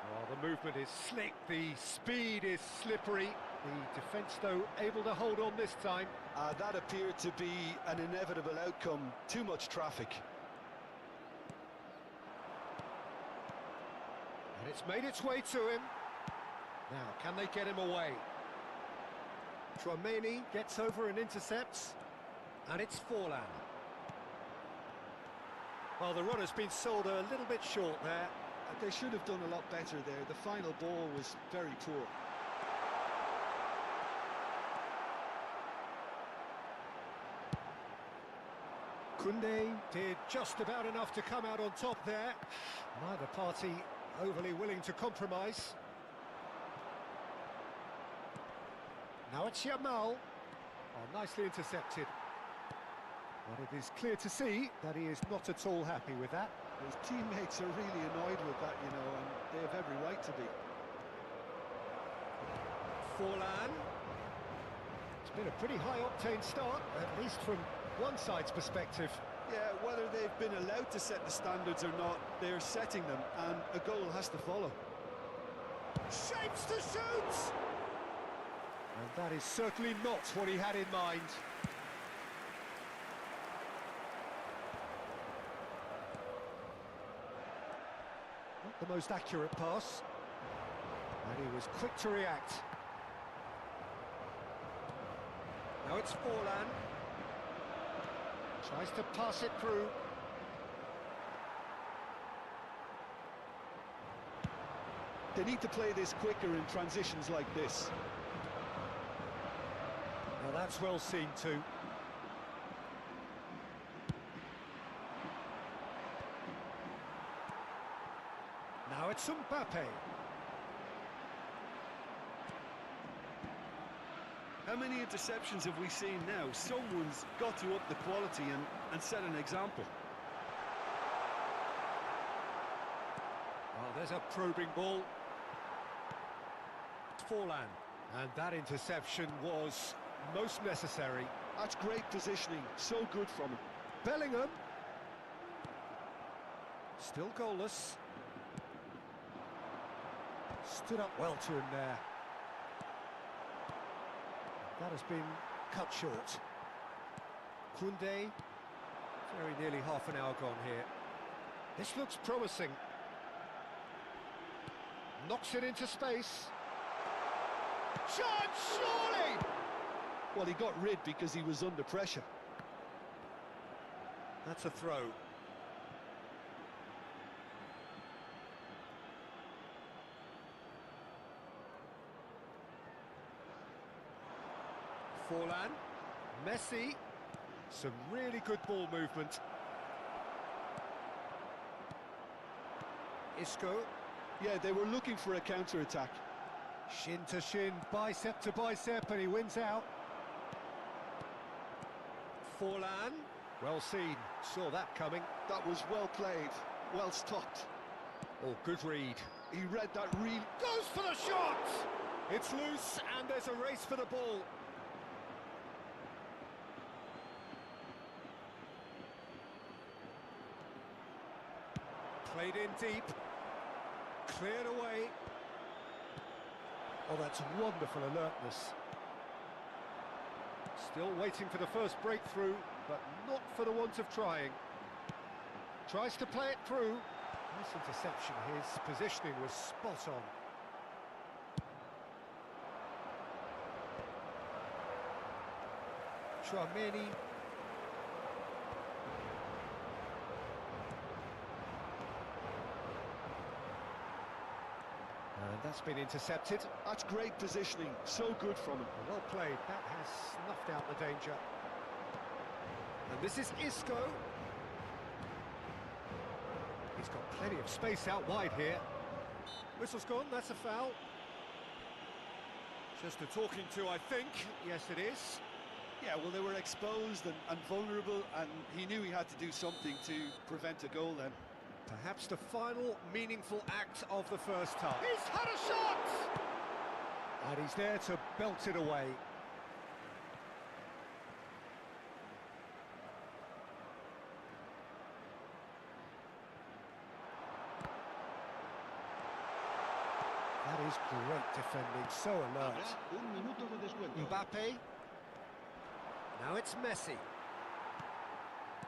Oh, the movement is slick, the speed is slippery. The defence, though, able to hold on this time. That appeared to be an inevitable outcome. Too much traffic. And it's made its way to him. Now, can they get him away? Tchouaméni gets over and intercepts, and it's Forlan. Well, the run has been sold a little bit short there. They should have done a lot better there. The final ball was very poor. Koundé did just about enough to come out on top there. Neither party overly willing to compromise. Now it's Yamal. Oh, nicely intercepted. But it is clear to see that he is not at all happy with that. His teammates are really annoyed with that, you know, and they have every right to be. Forlan. It's been a pretty high-octane start, at least from one side's perspective. Yeah, whether they've been allowed to set the standards or not, they're setting them, and a goal has to follow. Shapes to shoot! And that is certainly not what he had in mind. Not the most accurate pass. And he was quick to react. Now it's Forlan. Tries to pass it through. They need to play this quicker in transitions like this. Well, that's well seen too. Now it's Mbappe. How many interceptions have we seen now? Someone's got to up the quality and set an example. Well, there's a probing ball. Forlan. And that interception was most necessary. That's great positioning, so good from him. Bellingham. Still goalless. Stood up well to him there. That has been cut short. Koundé. Very nearly half an hour gone here. This looks promising. Knocks it into space. Shot, surely! Well, he got rid because he was under pressure. That's a throw. Forlan. Messi. Some really good ball movement. Isco. Yeah, they were looking for a counter-attack. Shin to shin, bicep to bicep, and he wins out. Forlan. Well seen. Saw that coming. That was well played, well stopped. Oh, good read. He read that really... Goes for the shot! It's loose, and there's a race for the ball. Played in deep. Cleared away. Oh, that's wonderful alertness. Still waiting for the first breakthrough, but not for the want of trying. Tries to play it through. Nice interception. His positioning was spot on. Tchouaméni. That's been intercepted. That's great positioning, so good from him. Well played, that has snuffed out the danger. And this is Isco. He's got plenty of space out wide here. Whistle's gone, that's a foul. Just a talking to, I think. Yes, it is. Yeah, well, they were exposed and vulnerable, and he knew he had to do something to prevent a goal then. Perhaps the final meaningful act of the first half. He's had a shot! And he's there to belt it away. That is great defending, so alert. Mbappe. Now it's Messi.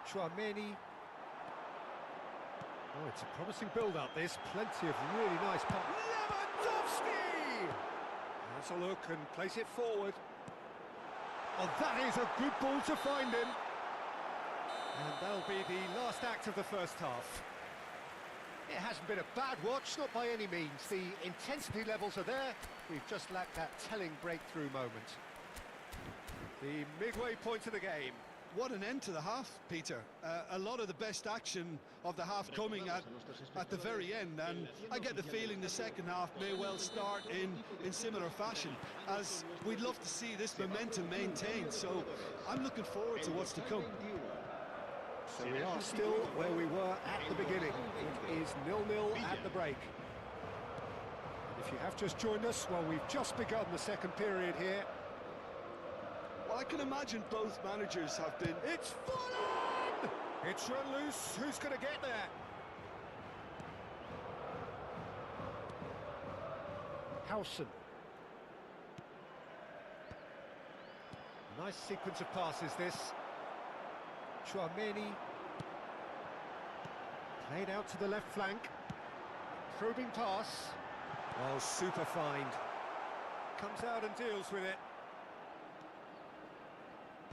Chouameni. Oh, it's a promising build-up, this. Plenty of really nice passes. Lewandowski! Has a look and place it forward. Oh, that is a good ball to find him. And that'll be the last act of the first half. It hasn't been a bad watch, not by any means. The intensity levels are there. We've just lacked that telling breakthrough moment. The midway point of the game. What an end to the half, Peter. A lot of the best action of the half coming at the very end, and I get the feeling the second half may well start in similar fashion, as we'd love to see this momentum maintained, so I'm looking forward to what's to come. So we are still where we were at the beginning. It is 0-0 at the break. And if you have just joined us, well, we've just begun the second period here. Well, I can imagine both managers have been... It's fallen! It's run loose. Who's going to get there? Howson. Nice sequence of passes, this. Chouameni. Played out to the left flank. Probing pass. Oh, super find. Comes out and deals with it.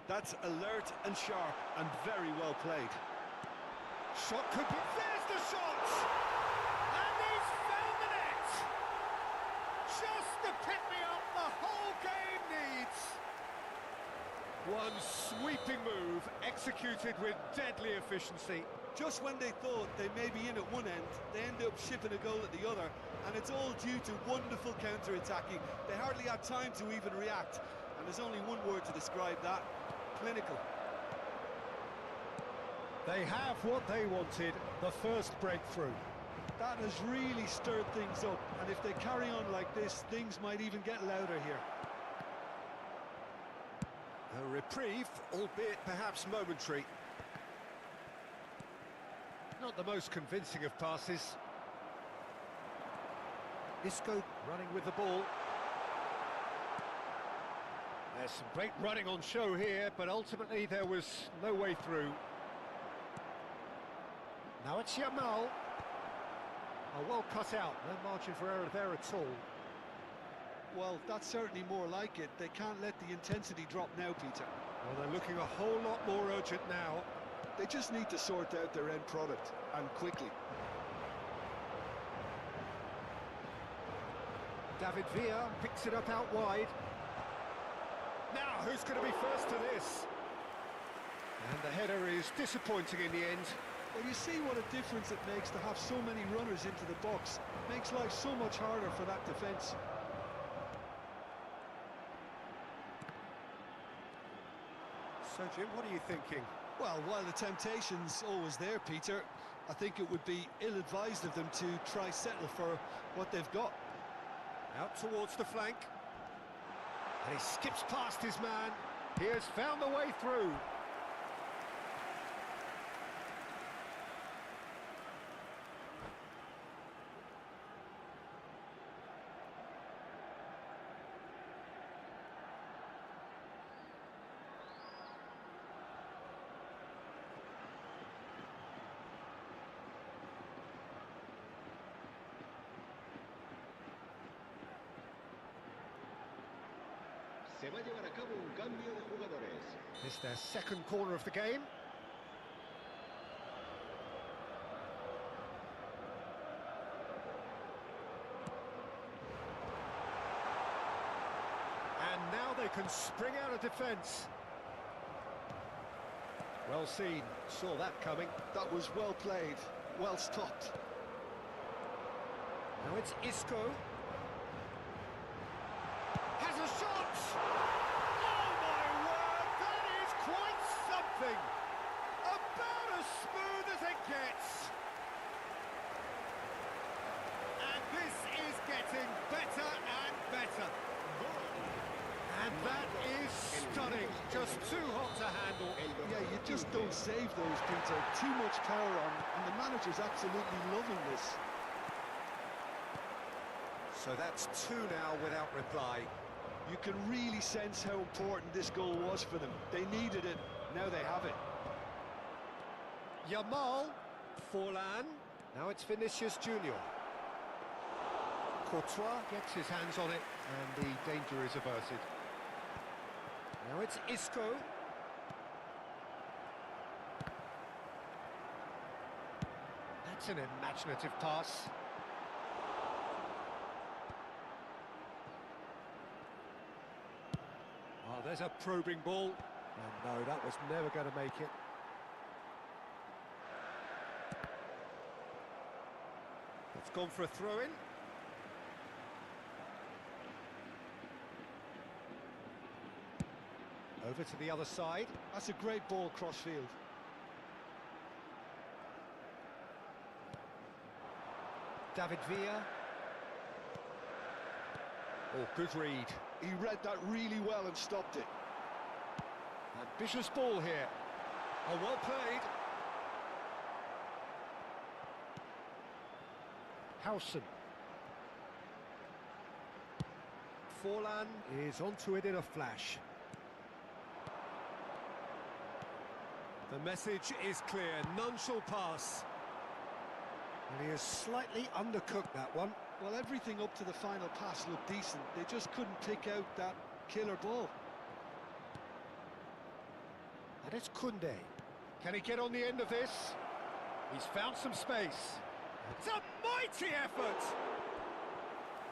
That's alert and sharp and very well played. Shot could be... There's the shot! And he's found the net! Just the pick-me-up the whole game needs! One sweeping move, executed with deadly efficiency. Just when they thought they may be in at one end, they end up shipping a goal at the other, and it's all due to wonderful counter-attacking. They hardly had time to even react, and there's only one word to describe that: clinical. They have what they wanted, the first breakthrough. That has really stirred things up, and if they carry on like this, things might even get louder here. A reprieve, albeit perhaps momentary. Not the most convincing of passes. Isco running with the ball. There's some great running on show here, but ultimately there was no way through. Now it's Yamal. Oh, well cut out, no margin for error there at all. Well, that's certainly more like it. They can't let the intensity drop now, Peter. Well, they're looking a whole lot more urgent now. They just need to sort out their end product, and quickly. David Villa picks it up out wide. Now, who's going to be first to this? And the header is disappointing in the end. Well, you see what a difference it makes to have so many runners into the box. Makes life so much harder for that defence. So, Jim, what are you thinking? Well, while the temptation's always there, Peter, I think it would be ill-advised of them to try settle for what they've got. Out towards the flank. And he skips past his man. He has found the way through. Se va a llevar a cabo un cambio de jugadores. It's their second corner of the game. they can spring out of defence. Well seen, saw that coming. That was well played, well stopped. Now it's Isco. Has a shot! Oh my word, that is quite something! About as smooth as it gets. And this is getting better and better. And that is stunning, just too hot to handle. Yeah, you just don't save those, Peter. Too much power on, and the manager's absolutely loving this. So that's two now without reply. You can really sense how important this goal was for them. They needed it, now they have it. Yamal, Forlan, now it's Vinicius Junior. Courtois gets his hands on it, and the danger is averted. Now it's Isco. That's an imaginative pass. Oh, there's a probing ball. And no, that was never going to make it. It's gone for a throw-in. Over to the other side. That's a great ball cross-field. David Villa. Oh, good read. He read that really well and stopped it. Ambitious ball here. Oh, well played. Howson. Forlan is onto it in a flash. The message is clear, none shall pass. And he has slightly undercooked that one. Well, everything up to the final pass looked decent. They just couldn't pick out that killer ball. And it's Koundé. Can he get on the end of this? He's found some space. It's a mighty effort!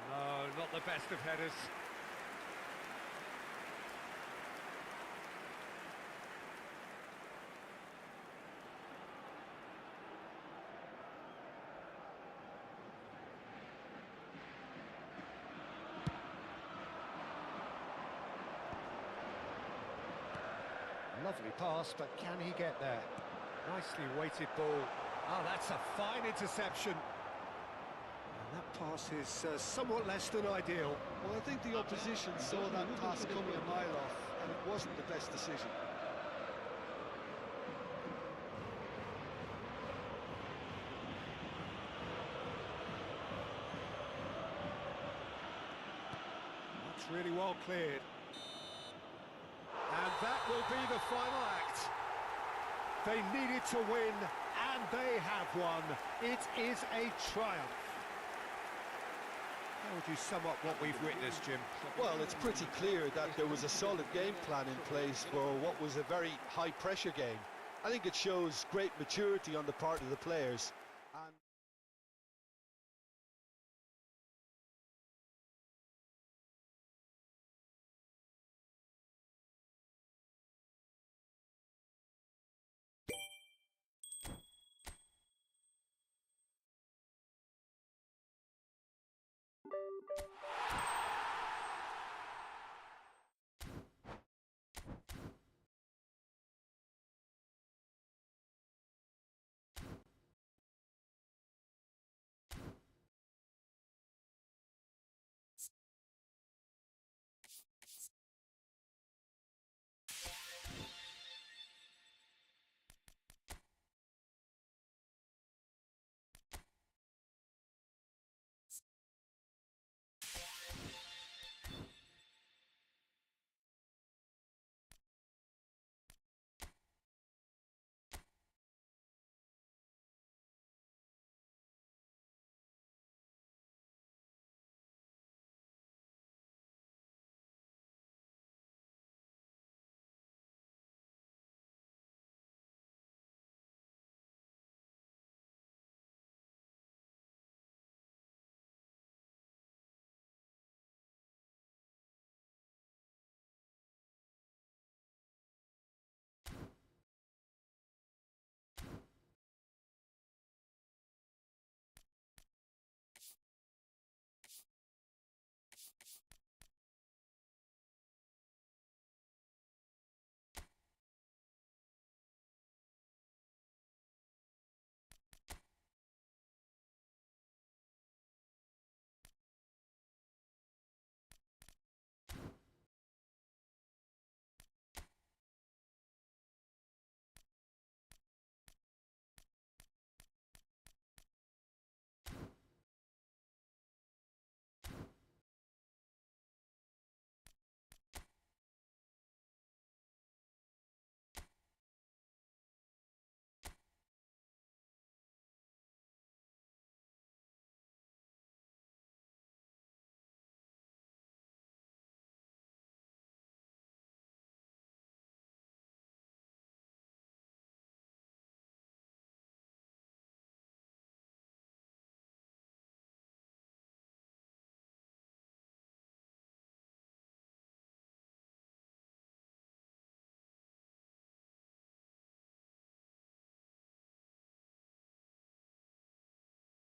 No, not the best of headers. Lovely pass, but can he get there? Nicely weighted ball. Oh, that's a fine interception. And that pass is somewhat less than ideal. Well, I think the opposition saw that pass coming a mile off, and it wasn't the best decision. That's really well cleared. And that will be the final act. They needed to win, and they have won. It is a triumph. How would you sum up what we've witnessed, Jim? Well, it's pretty clear that there was a solid game plan in place for what was a very high-pressure game. I think it shows great maturity on the part of the players.